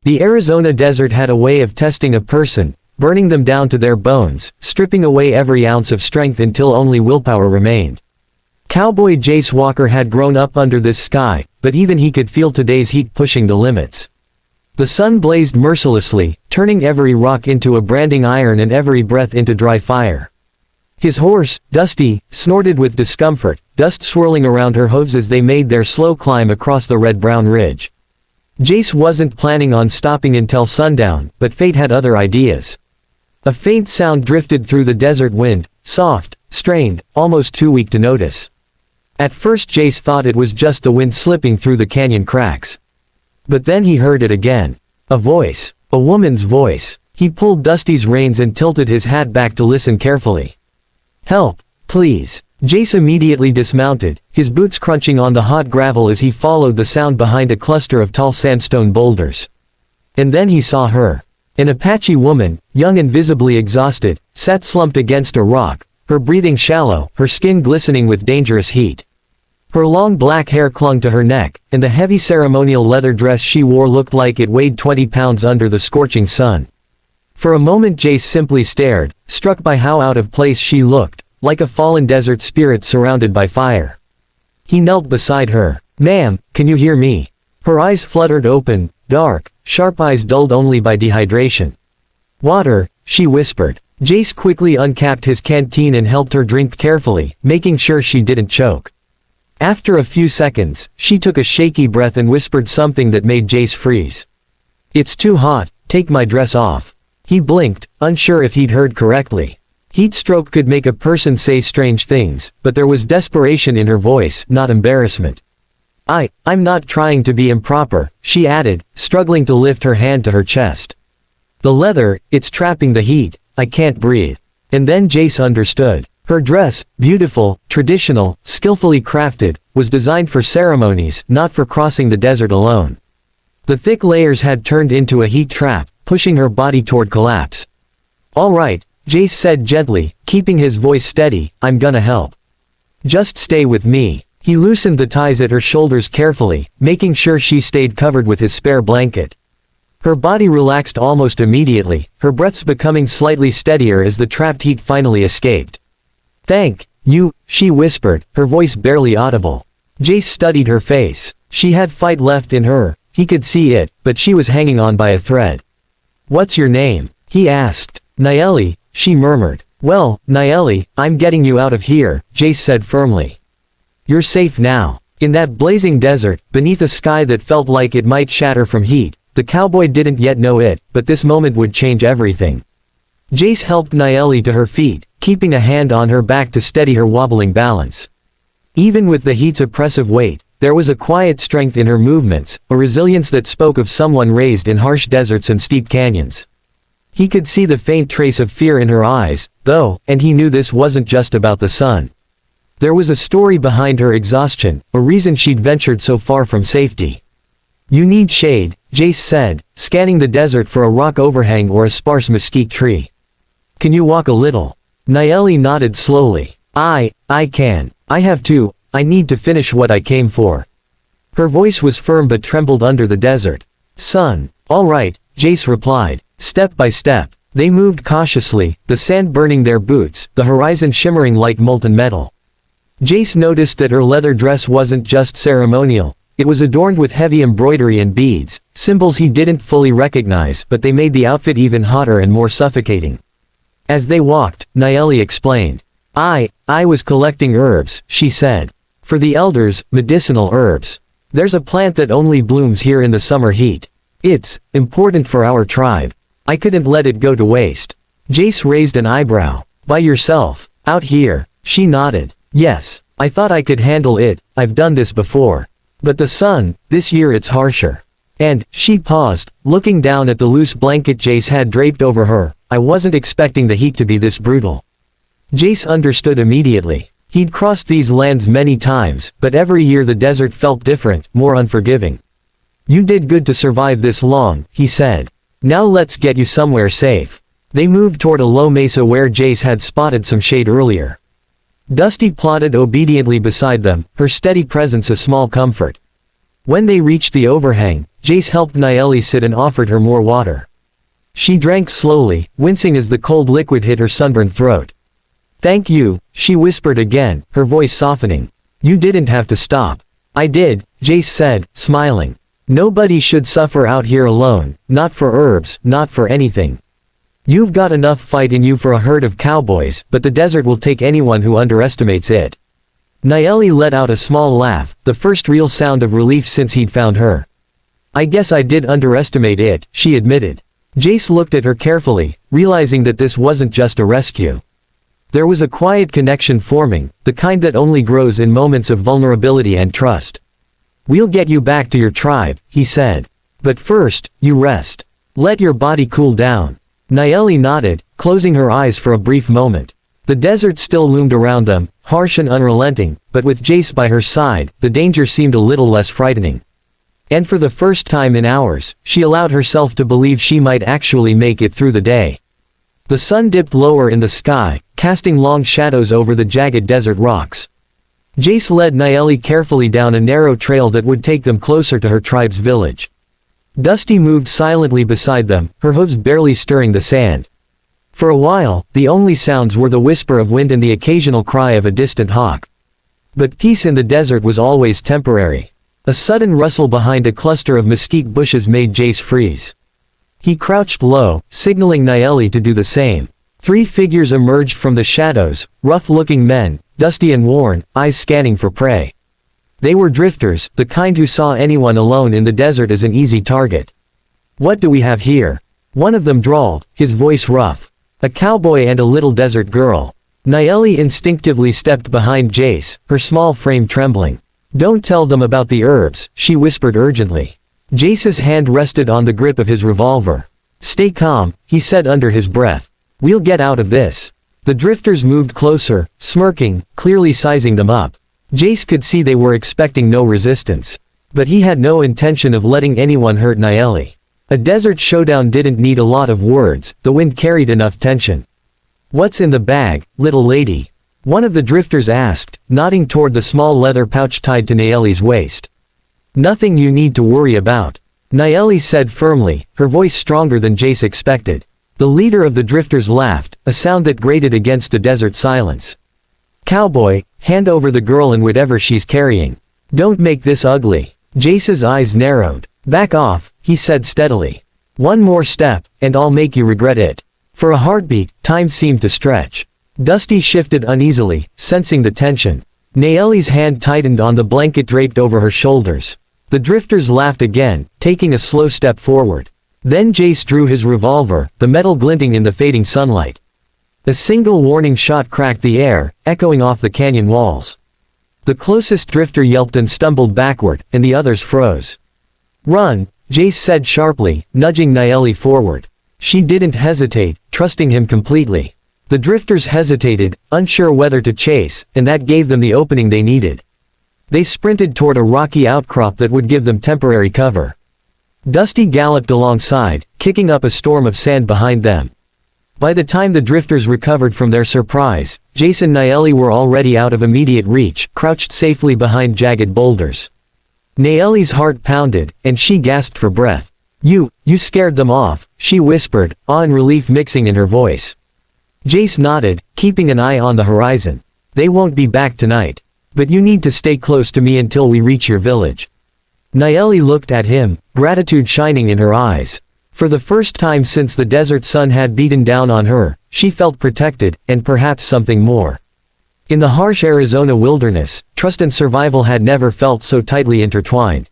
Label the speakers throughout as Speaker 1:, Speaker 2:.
Speaker 1: The Arizona desert had a way of testing a person, burning them down to their bones, stripping away every ounce of strength until only willpower remained. Cowboy Jace Walker had grown up under this sky, but even he could feel today's heat pushing the limits. The sun blazed mercilessly, turning every rock into a branding iron and every breath into dry fire. His horse, Dusty, snorted with discomfort, dust swirling around her hooves as they made their slow climb across the red-brown ridge. Jace wasn't planning on stopping until sundown, but fate had other ideas. A faint sound drifted through the desert wind, soft, strained, almost too weak to notice. At first Jace thought it was just the wind slipping through the canyon cracks. But then he heard it again. A voice. A woman's voice. He pulled Dusty's reins and tilted his hat back to listen carefully. "Help, please." Jace immediately dismounted, his boots crunching on the hot gravel as he followed the sound behind a cluster of tall sandstone boulders. And then he saw her. An Apache woman, young and visibly exhausted, sat slumped against a rock, her breathing shallow, her skin glistening with dangerous heat. Her long black hair clung to her neck, and the heavy ceremonial leather dress she wore looked like it weighed 20 pounds under the scorching sun. For a moment Jace simply stared, struck by how out of place she looked, like a fallen desert spirit surrounded by fire. He knelt beside her. "Ma'am, can you hear me?" Her eyes fluttered open, dark, sharp eyes dulled only by dehydration. "Water," she whispered. Jace quickly uncapped his canteen and helped her drink carefully, making sure she didn't choke. After a few seconds, she took a shaky breath and whispered something that made Jace freeze. "It's too hot, take my dress off." He blinked, unsure if he'd heard correctly. Heat stroke could make a person say strange things, but there was desperation in her voice, not embarrassment. I'm not trying to be improper," she added, struggling to lift her hand to her chest. "The leather, it's trapping the heat, I can't breathe." And then Jace understood. Her dress, beautiful, traditional, skillfully crafted, was designed for ceremonies, not for crossing the desert alone. The thick layers had turned into a heat trap, pushing her body toward collapse. "All right," Jace said gently, keeping his voice steady, "I'm gonna help. Just stay with me." He loosened the ties at her shoulders carefully, making sure she stayed covered with his spare blanket. Her body relaxed almost immediately, her breaths becoming slightly steadier as the trapped heat finally escaped. "Thank you," she whispered, her voice barely audible. Jace studied her face. She had fight left in her, he could see it, but she was hanging on by a thread. "What's your name?" he asked. "Nayeli," she murmured. "Well, Nayeli, I'm getting you out of here," Jace said firmly. "You're safe now." In that blazing desert, beneath a sky that felt like it might shatter from heat, the cowboy didn't yet know it, but this moment would change everything. Jace helped Nayeli to her feet, keeping a hand on her back to steady her wobbling balance. Even with the heat's oppressive weight, there was a quiet strength in her movements, a resilience that spoke of someone raised in harsh deserts and steep canyons. He could see the faint trace of fear in her eyes, though, and he knew this wasn't just about the sun. There was a story behind her exhaustion, a reason she'd ventured so far from safety. "You need shade," Jace said, scanning the desert for a rock overhang or a sparse mesquite tree. "Can you walk a little?" Nayeli nodded slowly. I can. I have to. I need to finish what I came for." Her voice was firm but trembled under the desert. "Son." "All right," Jace replied. Step by step, they moved cautiously, the sand burning their boots, the horizon shimmering like molten metal. Jace noticed that her leather dress wasn't just ceremonial, it was adorned with heavy embroidery and beads, symbols he didn't fully recognize, but they made the outfit even hotter and more suffocating. As they walked, Nayeli explained. I was collecting herbs," she said. "For the elders, medicinal herbs. There's a plant that only blooms here in the summer heat. It's important for our tribe. I couldn't let it go to waste." Jace raised an eyebrow. "By yourself? Out here?" She nodded. "Yes. I thought I could handle it, I've done this before. But the sun, this year it's harsher. And," she paused, looking down at the loose blanket Jace had draped over her, "I wasn't expecting the heat to be this brutal." Jace understood immediately. He'd crossed these lands many times, but every year the desert felt different, more unforgiving. "You did good to survive this long," he said. "Now let's get you somewhere safe." They moved toward a low mesa where Jace had spotted some shade earlier. Dusty plodded obediently beside them, her steady presence a small comfort. When they reached the overhang, Jace helped Nayeli sit and offered her more water. She drank slowly, wincing as the cold liquid hit her sunburned throat. "Thank you," she whispered again, her voice softening. "You didn't have to stop." "I did," Jace said, smiling. "Nobody should suffer out here alone, not for herbs, not for anything. You've got enough fight in you for a herd of cowboys, but the desert will take anyone who underestimates it." Nayeli let out a small laugh, the first real sound of relief since he'd found her. "I guess I did underestimate it," she admitted. Jace looked at her carefully, realizing that this wasn't just a rescue. There was a quiet connection forming, the kind that only grows in moments of vulnerability and trust. "We'll get you back to your tribe," he said. "But first, you rest. Let your body cool down." Nayeli nodded, closing her eyes for a brief moment. The desert still loomed around them, harsh and unrelenting, but with Jace by her side, the danger seemed a little less frightening. And for the first time in hours, she allowed herself to believe she might actually make it through the day. The sun dipped lower in the sky, casting long shadows over the jagged desert rocks. Jace led Nayeli carefully down a narrow trail that would take them closer to her tribe's village. Dusty moved silently beside them, her hooves barely stirring the sand. For a while, the only sounds were the whisper of wind and the occasional cry of a distant hawk. But peace in the desert was always temporary. A sudden rustle behind a cluster of mesquite bushes made Jace freeze. He crouched low, signaling Nayeli to do the same. 3 figures emerged from the shadows, rough-looking men, dusty and worn, eyes scanning for prey. They were drifters, the kind who saw anyone alone in the desert as an easy target. "What do we have here?" one of them drawled, his voice rough. "A cowboy and a little desert girl." Nayeli instinctively stepped behind Jace, her small frame trembling. "Don't tell them about the herbs," she whispered urgently. Jace's hand rested on the grip of his revolver. "Stay calm," he said under his breath. "We'll get out of this." The drifters moved closer, smirking, clearly sizing them up. Jace could see they were expecting no resistance. But he had no intention of letting anyone hurt Nayeli. A desert showdown didn't need a lot of words, the wind carried enough tension. "What's in the bag, little lady?" one of the drifters asked, nodding toward the small leather pouch tied to Nayeli's waist. "Nothing you need to worry about," Nayeli said firmly, her voice stronger than Jace expected. The leader of the drifters laughed, a sound that grated against the desert silence. "Cowboy, hand over the girl and whatever she's carrying. Don't make this ugly." Jace's eyes narrowed. "Back off," he said steadily. "One more step, and I'll make you regret it." For a heartbeat, time seemed to stretch. Dusty shifted uneasily, sensing the tension. Nayeli's hand tightened on the blanket draped over her shoulders. The drifters laughed again, taking a slow step forward. Then Jace drew his revolver, the metal glinting in the fading sunlight. A single warning shot cracked the air, echoing off the canyon walls. The closest drifter yelped and stumbled backward, and the others froze. "Run," Jace said sharply, nudging Nayeli forward. She didn't hesitate, trusting him completely. The drifters hesitated, unsure whether to chase, and that gave them the opening they needed. They sprinted toward a rocky outcrop that would give them temporary cover. Dusty galloped alongside, kicking up a storm of sand behind them. By the time the drifters recovered from their surprise, Jace and Nayeli were already out of immediate reach, crouched safely behind jagged boulders. Nayeli's heart pounded, and she gasped for breath. You scared them off," she whispered, awe and relief mixing in her voice. Jace nodded, keeping an eye on the horizon. "They won't be back tonight. But you need to stay close to me until we reach your village." Nayeli looked at him, gratitude shining in her eyes. For the first time since the desert sun had beaten down on her, she felt protected, and perhaps something more. In the harsh Arizona wilderness, trust and survival had never felt so tightly intertwined.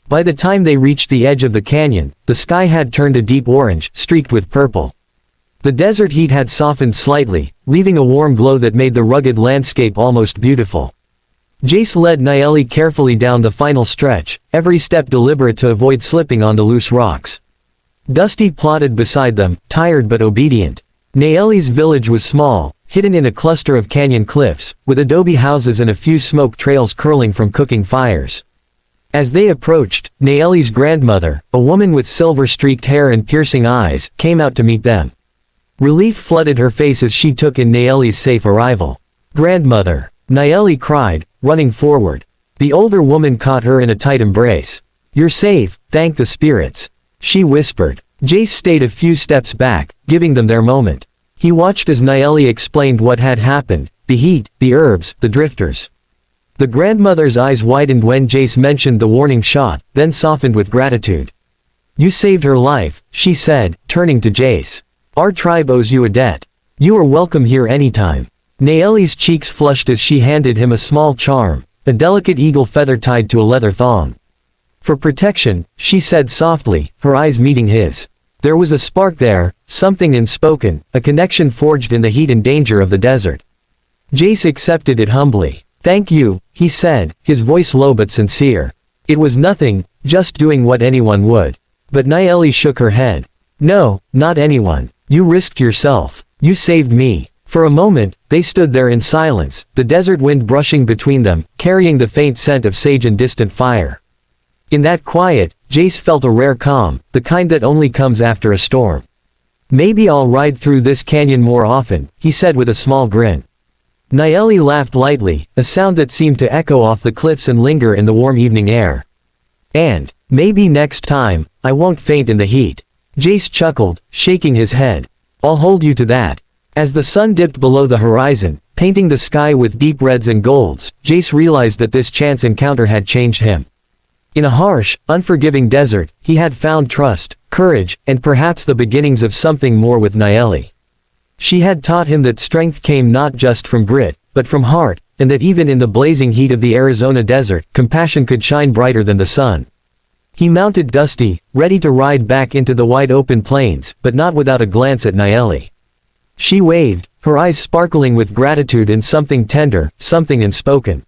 Speaker 1: By the time they reached the edge of the canyon, the sky had turned a deep orange, streaked with purple. The desert heat had softened slightly, leaving a warm glow that made the rugged landscape almost beautiful. Jace led Nayeli carefully down the final stretch, every step deliberate to avoid slipping onto loose rocks. Dusty plodded beside them, tired but obedient. Nayeli's village was small, hidden in a cluster of canyon cliffs, with adobe houses and a few smoke trails curling from cooking fires. As they approached, Nayeli's grandmother, a woman with silver-streaked hair and piercing eyes, came out to meet them. Relief flooded her face as she took in Nayeli's safe arrival. "Grandmother!" Nayeli cried, running forward. The older woman caught her in a tight embrace. "You're safe, thank the spirits," she whispered. Jace stayed a few steps back, giving them their moment. He watched as Nayeli explained what had happened, the heat, the herbs, the drifters. The grandmother's eyes widened when Jace mentioned the warning shot, then softened with gratitude. "You saved her life," she said, turning to Jace. "Our tribe owes you a debt. You are welcome here anytime." Nayeli's cheeks flushed as she handed him a small charm, a delicate eagle feather tied to a leather thong. "For protection," she said softly, her eyes meeting his. There was a spark there, something unspoken, a connection forged in the heat and danger of the desert. Jace accepted it humbly. "Thank you," he said, his voice low but sincere. "It was nothing, just doing what anyone would." But Nayeli shook her head. "No, not anyone. You risked yourself. You saved me." For a moment, they stood there in silence, the desert wind brushing between them, carrying the faint scent of sage and distant fire. In that quiet, Jace felt a rare calm, the kind that only comes after a storm. "Maybe I'll ride through this canyon more often," he said with a small grin. Nayeli laughed lightly, a sound that seemed to echo off the cliffs and linger in the warm evening air. "And, maybe next time, I won't faint in the heat." Jace chuckled, shaking his head. "I'll hold you to that." As the sun dipped below the horizon, painting the sky with deep reds and golds, Jace realized that this chance encounter had changed him. In a harsh, unforgiving desert, he had found trust, courage, and perhaps the beginnings of something more with Nayeli. She had taught him that strength came not just from grit, but from heart, and that even in the blazing heat of the Arizona desert, compassion could shine brighter than the sun. He mounted Dusty, ready to ride back into the wide-open plains, but not without a glance at Nayeli. She waved, her eyes sparkling with gratitude and something tender, something unspoken.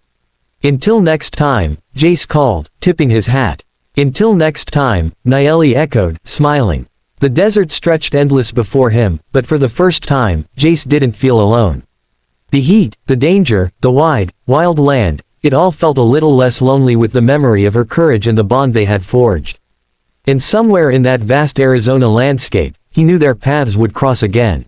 Speaker 1: "Until next time," Jace called, tipping his hat. "Until next time," Nayeli echoed, smiling. The desert stretched endless before him, but for the first time, Jace didn't feel alone. The heat, the danger, the wide, wild land, it all felt a little less lonely with the memory of her courage and the bond they had forged. And somewhere in that vast Arizona landscape, he knew their paths would cross again.